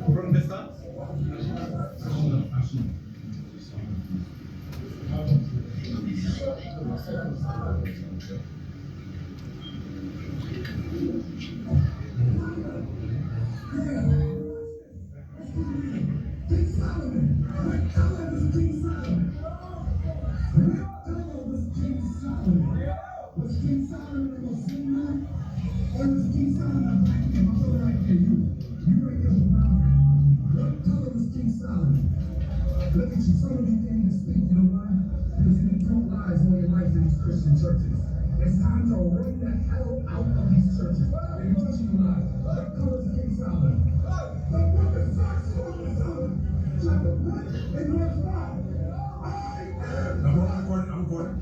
¿Dónde estás? Look at you, some of you can't even speak, you know why? Because you've been told lies all your life in these Christian churches. It's time to run the hell out of these churches. They're teaching you lies. What color is King Solomon? The book of Solomon, chapter 1 and verse 5. I'm recording.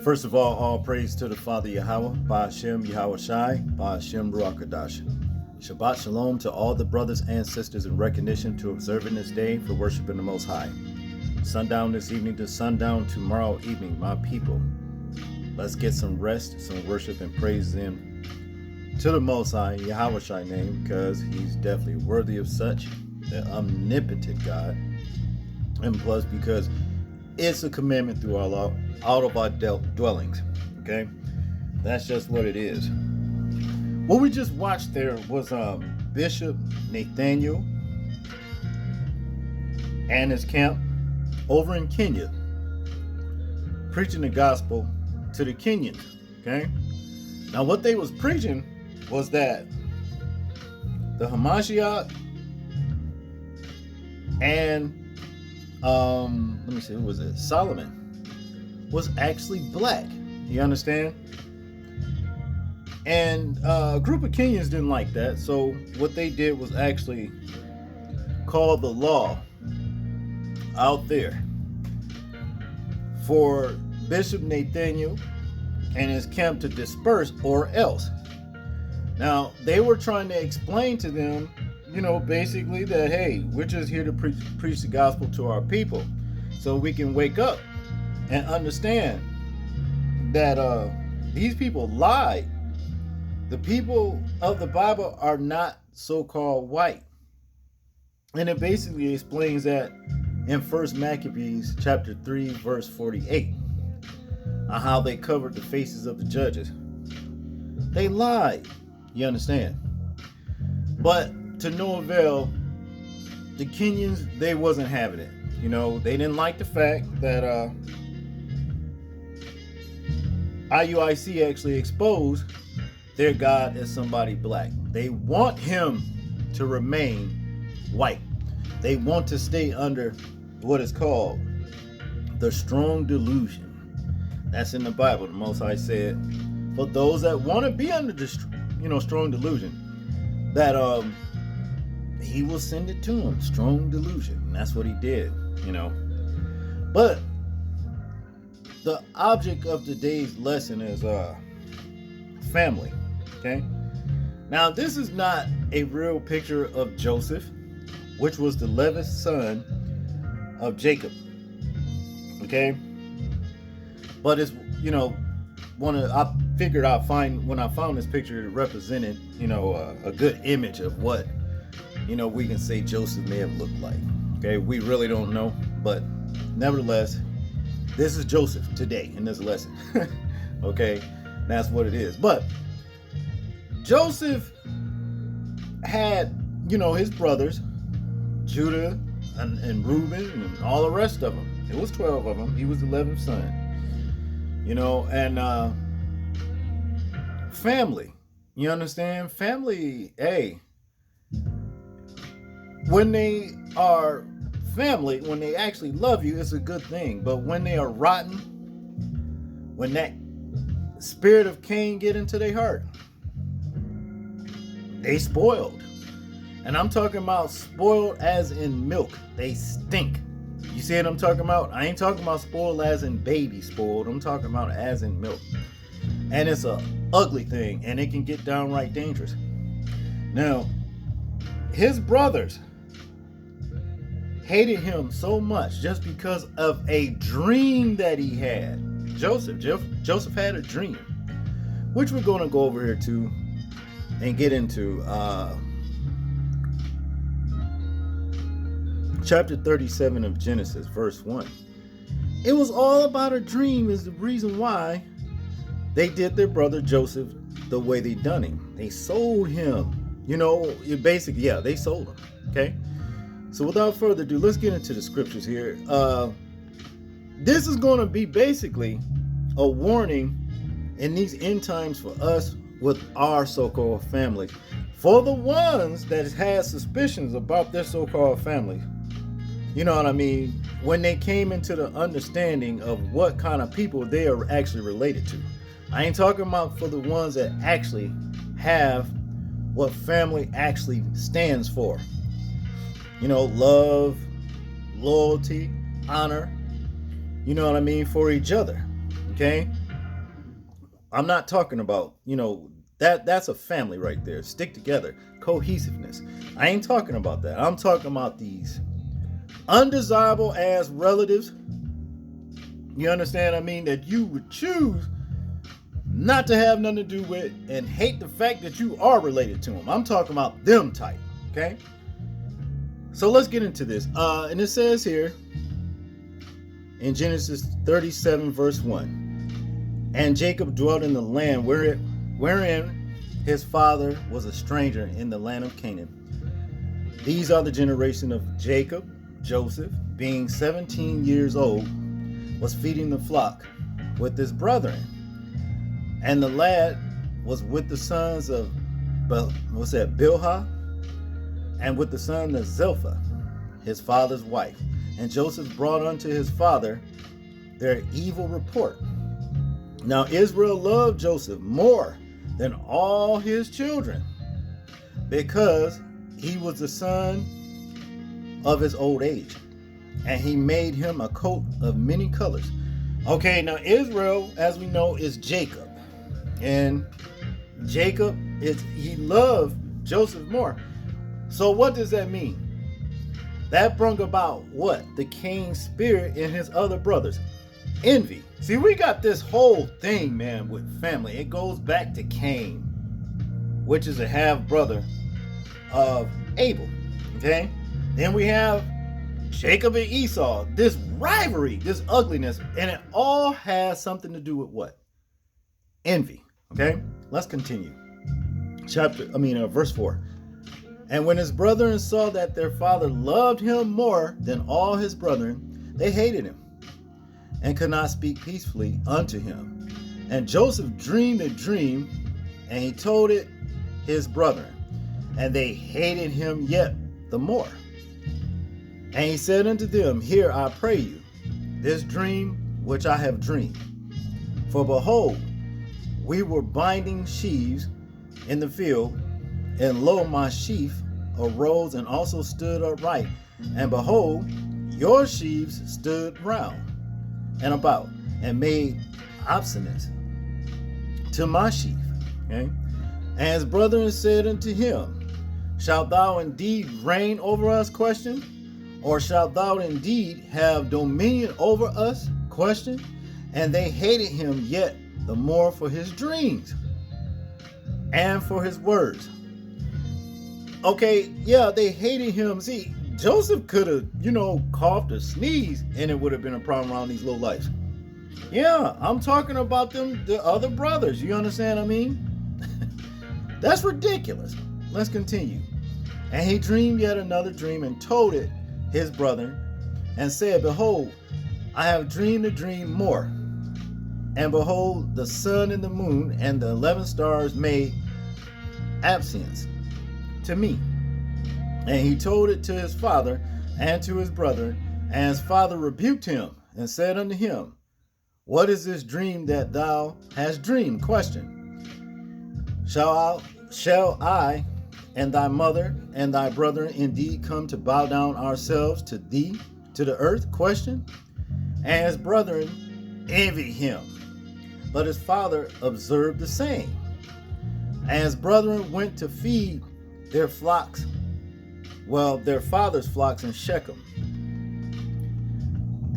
First of all praise to the Father Yahweh, Ba'ashem Yahweh Shai, Ba'ashem Ruach Kadash. Shabbat Shalom to all the brothers and sisters in recognition to observing this day for worshiping the Most High. Sundown this evening to sundown tomorrow evening, my people. Let's get some rest, some worship, and praise Him to the Most High, Yahweh Shai name, because He's definitely worthy of such, the omnipotent God. And plus, because it's a commandment through our law, out of our dwellings. Okay, that's just what it is. What we just watched there was Bishop Nathaniel and his camp over in Kenya, preaching the gospel to the Kenyans. Okay, now what they was preaching was that the Hamashiach and let me see, who was it? Solomon was actually black. You understand? And a group of Kenyans didn't like that, so what they did was actually call the law out there for Bishop Nathaniel and his camp to disperse, or else. Now, they were trying to explain to them, basically that, hey, we're just here to preach the gospel to our people so we can wake up and understand that these people lied. The people of the Bible are not so-called white. And it basically explains that in 1 Maccabees chapter 3, verse 48, on how they covered the faces of the judges. They lied. You understand? But to no avail, the Kenyans, they wasn't having it. They didn't like the fact that IUIC actually exposed their God as somebody black. They want him to remain white. They want to stay under what is called the strong delusion. That's in the Bible. The Most High said, for those that want to be under the strong delusion, that he will send it to them. Strong delusion. And that's what he did. But the object of today's lesson is family. Okay. Now, this is not a real picture of Joseph, which was the 11th son of Jacob. Okay. But it's, I figured when I found this picture, it represented, a good image of what, we can say Joseph may have looked like. Okay. We really don't know, but nevertheless, this is Joseph today in this lesson. Okay. That's what it is. But Joseph had, his brothers, Judah and Reuben and all the rest of them. It was 12 of them. He was the 11th son. And family. You understand? Family, hey. When they are family, when they actually love you, it's a good thing. But when they are rotten, when that spirit of Cain get into their heart, they spoiled. And I'm talking about spoiled as in milk. They stink. You see what I'm talking about? I ain't talking about spoiled as in baby spoiled. I'm talking about as in milk. And it's a ugly thing, and it can get downright dangerous. Now, his brothers hated him so much just because of a dream that he had. Joseph had a dream, which we're going to go over here too and get into chapter 37 of Genesis, verse 1. It was all about a dream is the reason why they did their brother Joseph the way they done him. They sold him. They sold him. Okay? So without further ado, let's get into the scriptures here. This is going to be basically a warning in these end times for us with our so-called family. For the ones that had suspicions about their so-called family, you know what I mean? When they came into the understanding of what kind of people they are actually related to. I ain't talking about for the ones that actually have what family actually stands for. Love, loyalty, honor, you know what I mean, for each other. Okay? I'm not talking about, that's a family right there. Stick together. Cohesiveness. I ain't talking about that. I'm talking about these undesirable ass relatives. You understand what I mean? That you would choose not to have nothing to do with and hate the fact that you are related to them. I'm talking about them type. Okay? So let's get into this. And it says here in Genesis 37 verse 1, and Jacob dwelt in the land wherein his father was a stranger in the land of Canaan. These are the generation of Jacob. Joseph, being 17 years old, was feeding the flock with his brethren. And the lad was with the sons of Bilhah, and with the son of Zilpah, his father's wife. And Joseph brought unto his father their evil report. Now Israel loved Joseph more than all his children, because he was the son of his old age, and he made him a coat of many colors. Okay, now Israel, as we know, is Jacob, and Jacob he loved Joseph more. So what does that mean? That brought about what? The Cain spirit in his other brothers. Envy. See, we got this whole thing, man, with family. It goes back to Cain, which is a half brother of Abel. Okay? Then we have Jacob and Esau. This rivalry, this ugliness, and it all has something to do with what? Envy. Okay? Let's continue. Verse 4. And when his brethren saw that their father loved him more than all his brethren, they hated him and could not speak peacefully unto him. And Joseph dreamed a dream, and he told it his brethren, and they hated him yet the more. And he said unto them, Hear, I pray you, this dream which I have dreamed. For behold, we were binding sheaves in the field, and lo, my sheaf arose and also stood upright. And behold, your sheaves stood round and about, and made obeisance to my sheaf. Okay? And his brethren said unto him, Shalt thou indeed reign over us? Question. Or shalt thou indeed have dominion over us? Question. And they hated him yet the more for his dreams and for his words. Okay, yeah, they hated him. See, Joseph could have, coughed or sneezed, and it would have been a problem around these low lights. Yeah, I'm talking about the other brothers. You understand what I mean? That's ridiculous. Let's continue. And he dreamed yet another dream and told it his brethren, and said, Behold, I have dreamed a dream more. And behold, the sun and the moon and the 11 stars made obeisance to me. And he told it to his father and to his brother, and his father rebuked him and said unto him, What is this dream that thou hast dreamed? Question. Shall I and thy mother and thy brethren indeed come to bow down ourselves to thee, to the earth? Question. And his brethren envied him, but his father observed the same. And his brethren went to feed their flocks, their father's flocks in Shechem.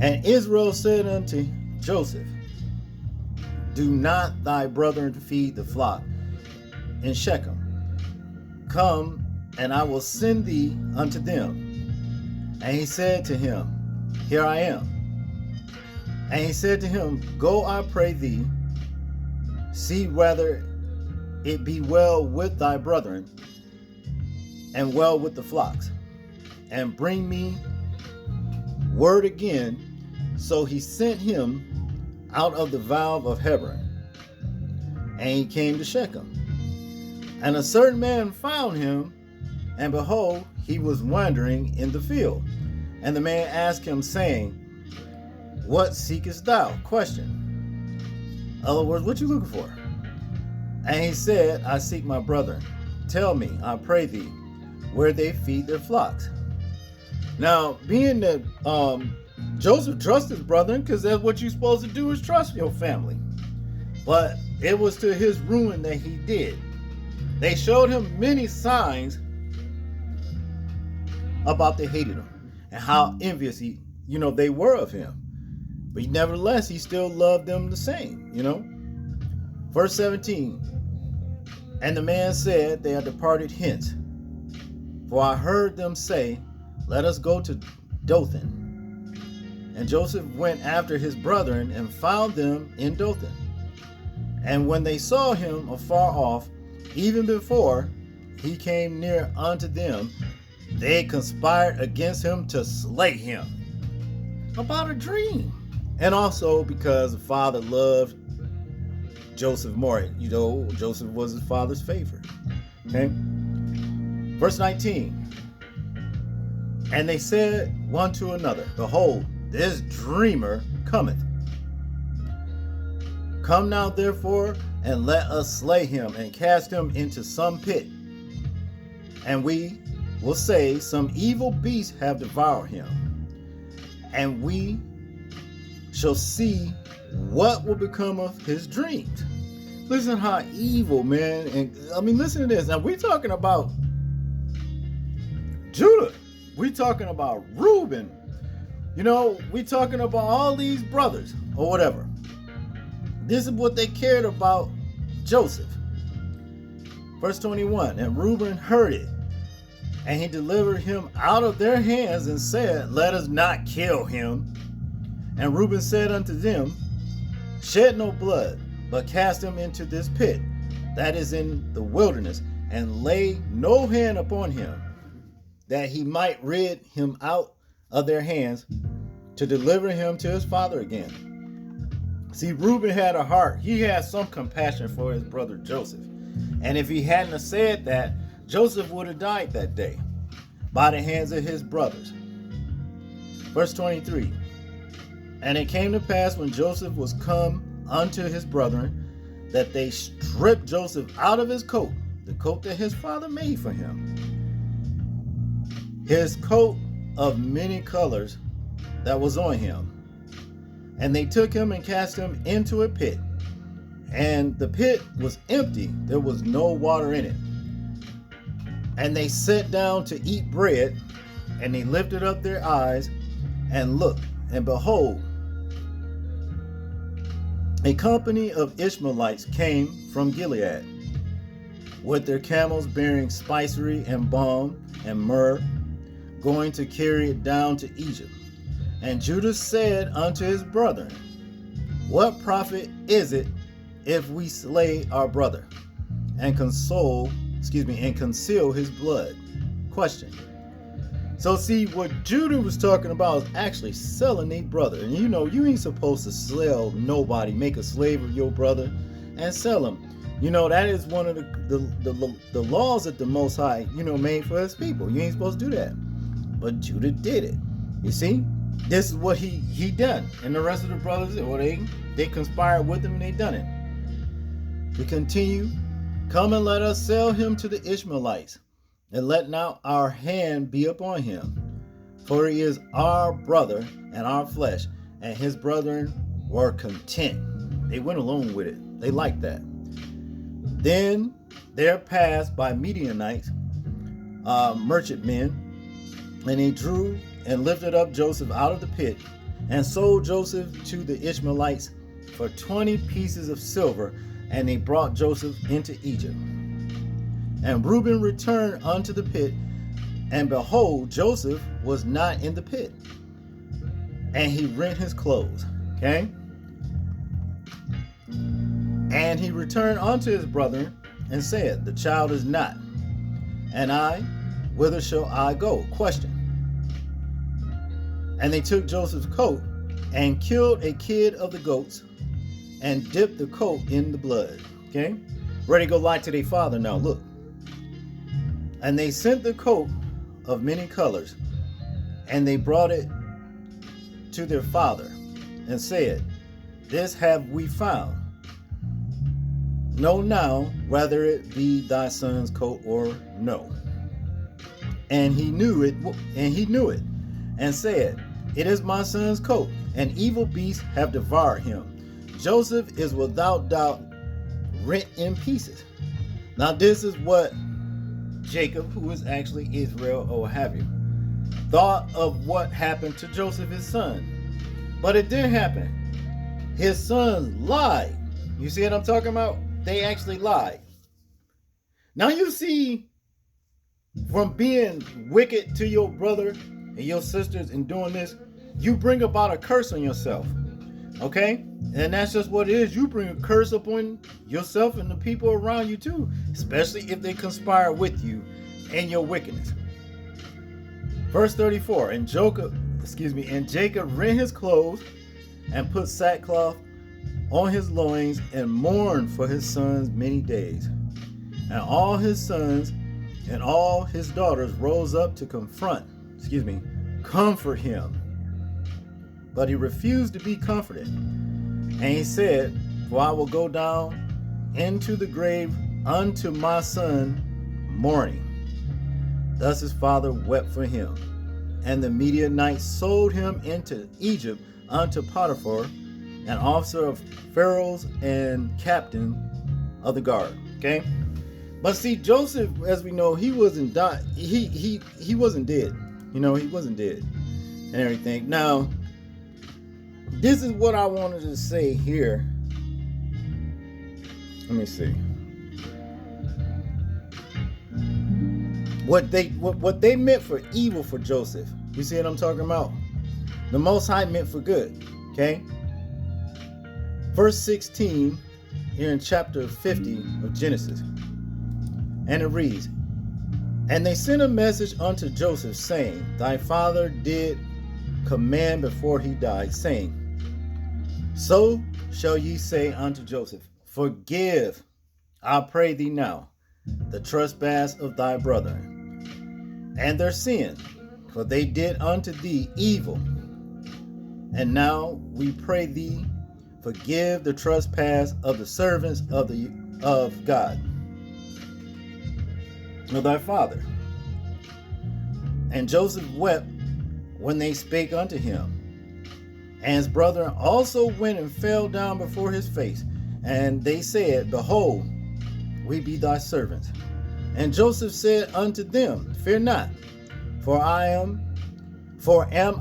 And Israel said unto Joseph, Do not thy brethren feed the flock in Shechem? Come, and I will send thee unto them. And he said to him, Here I am. And he said to him, Go, I pray thee, see whether it be well with thy brethren, and well with the flocks, and bring me word again. So he sent him out of the vale of Hebron, and he came to Shechem. And a certain man found him, and behold, he was wandering in the field. And the man asked him, saying, What seekest thou? Question. In other words, what you looking for? And he said, I seek my brethren. Tell me, I pray thee, where they feed their flocks. Now, being that Joseph trusts his brethren, because that's what you're supposed to do, is trust your family. But it was to his ruin that he did. They showed him many signs about they hated him and how envious they were of him. But nevertheless, he still loved them the same, Verse 17. And the man said, They are departed hence. For I heard them say, Let us go to Dothan. And Joseph went after his brethren and found them in Dothan. And when they saw him afar off, even before he came near unto them, they conspired against him to slay him. About a dream. And also because the father loved Joseph more. Joseph was his father's favorite. Okay. Verse 19. And they said one to another, Behold, this dreamer cometh. Come now therefore, and let us slay him and cast him into some pit. And we will say, Some evil beast have devoured him. And we shall see what will become of his dreams. Listen how evil, man. And listen to this. Now we're talking about Judah. We're talking about Reuben. We're talking about all these brothers or whatever. This is what they cared about Joseph. Verse 21. And Reuben heard it, and he delivered him out of their hands and said, Let us not kill him. And Reuben said unto them, Shed no blood, but cast him into this pit that is in the wilderness, and lay no hand upon him, that he might rid him out of their hands, to deliver him to his father again. See, Reuben had a heart. He had some compassion for his brother Joseph. And if he hadn't have said that, Joseph would have died that day by the hands of his brothers. Verse 23. And it came to pass, when Joseph was come unto his brethren, that they stripped Joseph out of his coat, the coat that his father made for him, his coat of many colors that was on him. And they took him and cast him into a pit. And the pit was empty, there was no water in it. And they sat down to eat bread, and they lifted up their eyes and looked, and behold, a company of Ishmaelites came from Gilead, with their camels bearing spicery and balm and myrrh, going to carry it down to Egypt. And Judah said unto his brethren, what profit is it if we slay our brother and conceal his blood? Question. So see, what Judah was talking about is actually selling their brother. And you know, you ain't supposed to sell nobody, make a slave of your brother and sell him. You know, that is one of the laws that the Most High, made for his people. You ain't supposed to do that. But Judah did it. You see, this is what he done. And the rest of the brothers, well, they conspired with him and they done it. We continue. Come and let us sell him to the Ishmaelites, and let not our hand be upon him. For he is our brother and our flesh. And his brethren were content. They went along with it. They liked that. Then there passed by Midianites, merchantmen, and they drew and lifted up Joseph out of the pit, and sold Joseph to the Ishmaelites for 20 pieces of silver, and they brought Joseph into Egypt. And Reuben returned unto the pit, and behold, Joseph was not in the pit. And he rent his clothes. Okay? And he returned unto his brethren, and said, the child is not. And I, whither shall I go? Question. And they took Joseph's coat, and killed a kid of the goats, and dipped the coat in the blood. Okay? Ready to go lie to their father now. Look. And they sent the coat of many colors, and they brought it to their father, and said, this have we found. Know now whether it be thy son's coat or no. And he knew it, and said, it is my son's coat, and evil beasts have devoured him. Joseph is without doubt rent in pieces. Now this is what Jacob, who is actually Israel or what have you, thought of what happened to Joseph, his son. But it didn't happen. His sons lied. You see what I'm talking about? They actually lied. Now you see, from being wicked to your brother and your sisters and doing this, you bring about a curse on yourself. Okay? And that's just what it is. You bring a curse upon yourself and the people around you too, especially if they conspire with you and your wickedness. Verse 34, and Jacob rent his clothes and put sackcloth on his loins and mourned for his sons many days. And all his sons and all his daughters rose up to comfort him. But he refused to be comforted. And he said, for I will go down into the grave unto my son mourning. Thus his father wept for him. And the Midianites sold him into Egypt unto Potiphar, an officer of Pharaoh's and captain of the guard. Okay? But see, Joseph, as we know, he wasn't he wasn't dead. He wasn't dead and everything. Now, this is what I wanted to say here. Let me see. What they meant for evil for Joseph. You see what I'm talking about? The Most High meant for good. Okay? Verse 16 here in chapter 50 of Genesis. And it reads, and they sent a message unto Joseph, saying, thy father did command before he died, saying, so shall ye say unto Joseph, forgive, I pray thee now, the trespass of thy brethren, and their sin, for they did unto thee evil. And now we pray thee, forgive the trespass of the servants of God, of thy father. And Joseph wept when they spake unto him. And his brethren also went and fell down before his face. And they said, behold, we be thy servants. And Joseph said unto them, fear not, for am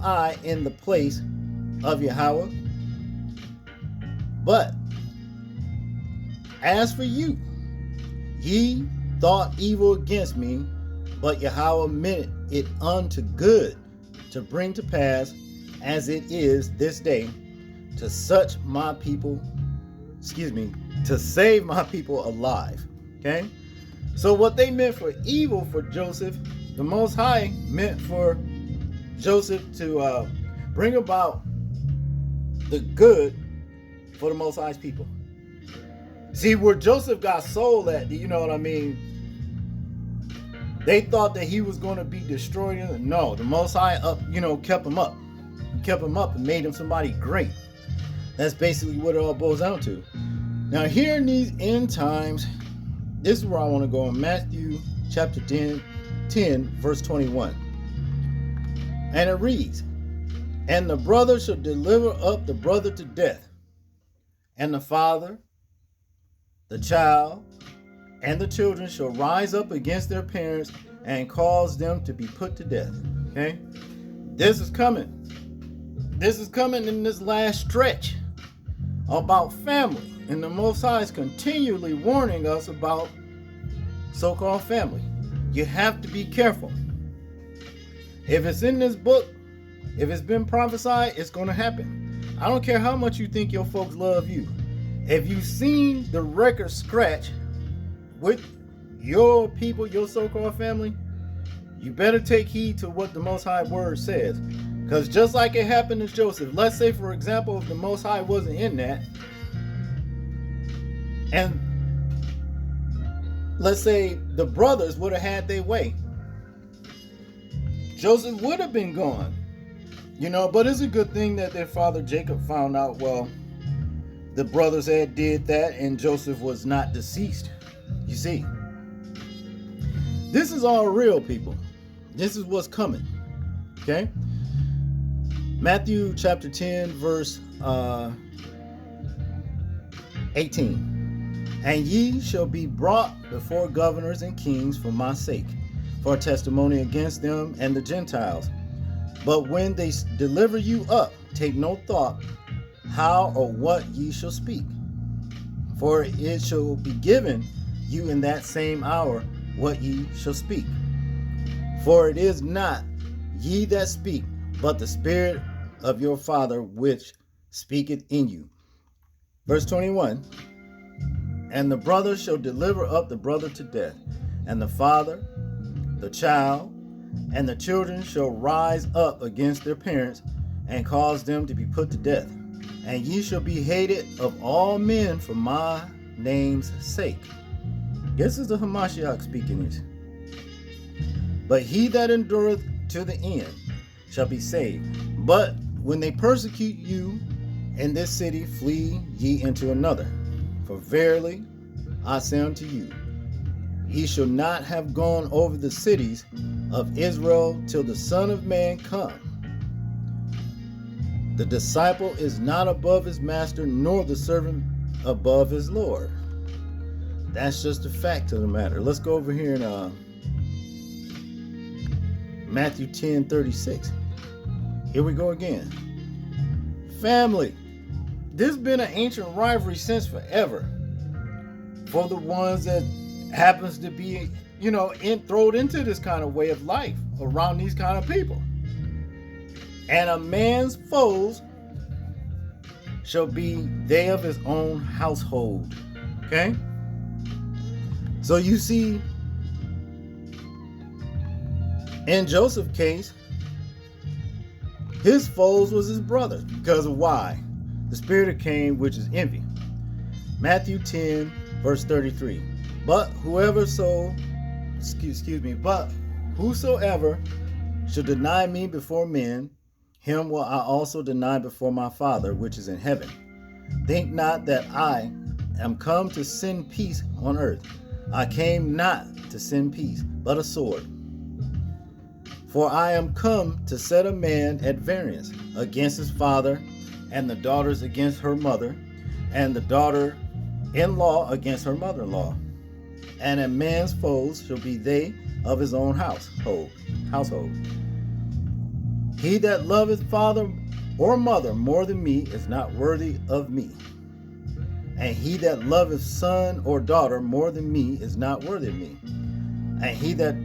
I in the place of Yahweh? But as for you, ye thought evil against me, but Yahweh meant it unto good, to bring to pass, as it is this day, to save my people alive. Okay? So what they meant for evil for Joseph, the Most High meant for Joseph to bring about the good for the Most High's people. See, where Joseph got sold at, you know what I mean? They thought that he was going to be destroyed. No, the Most High kept him up. He kept him up and made him somebody great. That's basically what it all boils down to. Now, here in these end times, this is where I want to go in Matthew chapter 10, verse 21. And it reads, and the brother shall deliver up the brother to death, and the father, the child, and the children shall rise up against their parents and cause them to be put to death. Okay? This is coming. This is coming in this last stretch about family. And the Most High is continually warning us about so-called family. You have to be careful. If it's in this book, if it's been prophesied, it's going to happen. I don't care how much you think your folks love you. If you've seen the record scratch with your people, your so-called family, you better take heed to what the Most High word says. Because just like it happened to Joseph, let's say, for example, if the Most High wasn't in that, and let's say the brothers would have had their way, Joseph would have been gone. But it's a good thing that their father Jacob found out, well, the brothers had did that and Joseph was not deceased. You see, this is all real, people. This is what's coming. Okay? Matthew chapter 10, verse 18. And ye shall be brought before governors and kings for my sake, for a testimony against them and the Gentiles. But when they deliver you up, take no thought how or what ye shall speak. For it shall be given you in that same hour what ye shall speak. For it is not ye that speak, but the Spirit of your Father which speaketh in you. Verse 21. And the brother shall deliver up the brother to death, and the father, the child, and the children shall rise up against their parents, and cause them to be put to death. And ye shall be hated of all men for my name's sake. This is the Hamashiach speaking this. But he that endureth to the end shall be saved. But when they persecute you in this city, flee ye into another. For verily I say unto you, he shall not have gone over the cities of Israel till the Son of Man come. The disciple is not above his master, nor the servant above his Lord. That's just a fact of the matter. Let's go over here in Matthew 10:36. Here we go again. Family. This has been an ancient rivalry since forever. For the ones that happens to be, thrown into this kind of way of life around these kind of people. And a man's foes shall be they of his own household. Okay? So you see, In Joseph's case, his foes was his brothers because of why? The spirit of Cain, which is envy. Matthew 10, verse 33. But whosoever shall deny me before men, him will I also deny before my Father which is in heaven. Think not that I am come to send peace on earth. I came not to send peace, but a sword. For I am come to set a man at variance against his father, and the daughters against her mother, and the daughter-in-law against her mother-in-law. And a man's foes shall be they of his own household. He that loveth father or mother more than me is not worthy of me. And he that loveth son or daughter more than me is not worthy of me. And he that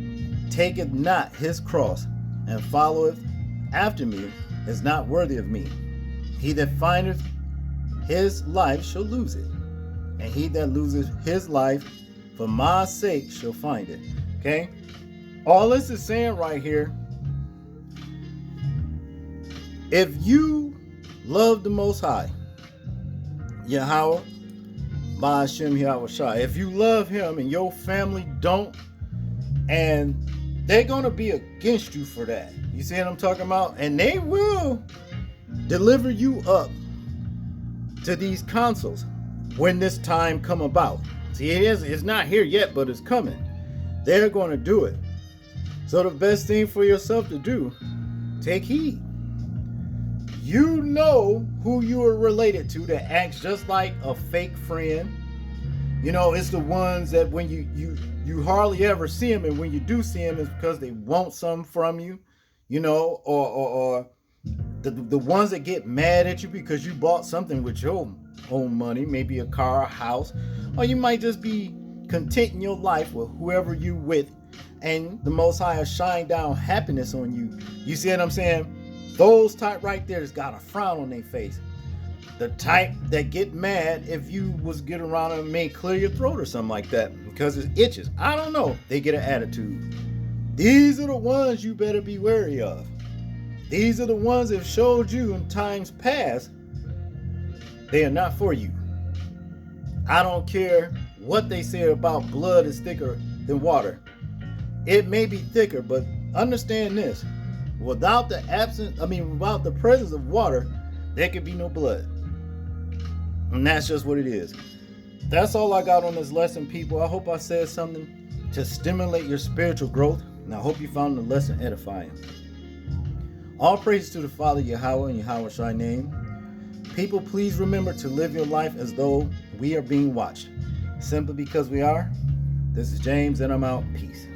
taketh not his cross and followeth after me is not worthy of me. He that findeth his life shall lose it, and he that loseth his life for my sake shall find it. Okay? All this is saying right here, if you love the Most High, Yahweh, Ba'ashem Yahweh Shai, if you love him and your family don't, and they're going to be against you for that. You see what I'm talking about? And they will deliver you up to these councils when this time come about. See, it's not here yet, but it's coming. They're going to do it. So the best thing for yourself to do, take heed. You know who you are related to that acts just like a fake friend. You know, it's the ones that when you hardly ever see them, and when you do see them, it's because they want something from you, you know, or the ones that get mad at you because you bought something with your own money, maybe a car, a house, or you might just be content in your life with whoever you with, and the Most High has shined down happiness on you. You see what I'm saying? Those type right there has got a frown on their face. The type that get mad if you was get around and may clear your throat or something like that because it itches. I don't know. They get an attitude. These are the ones you better be wary of. These are the ones that showed you in times past they are not for you. I don't care what they say about blood is thicker than water. It may be thicker, but understand this. Without the presence of water, there could be no blood. And that's just what it is. That's all I got on this lesson, people. I hope I said something to stimulate your spiritual growth. And I hope you found the lesson edifying. All praise to the Father, Yahweh, and Yahweh Shai name. People, please remember to live your life as though we are being watched. Simply because we are. This is James, and I'm out. Peace.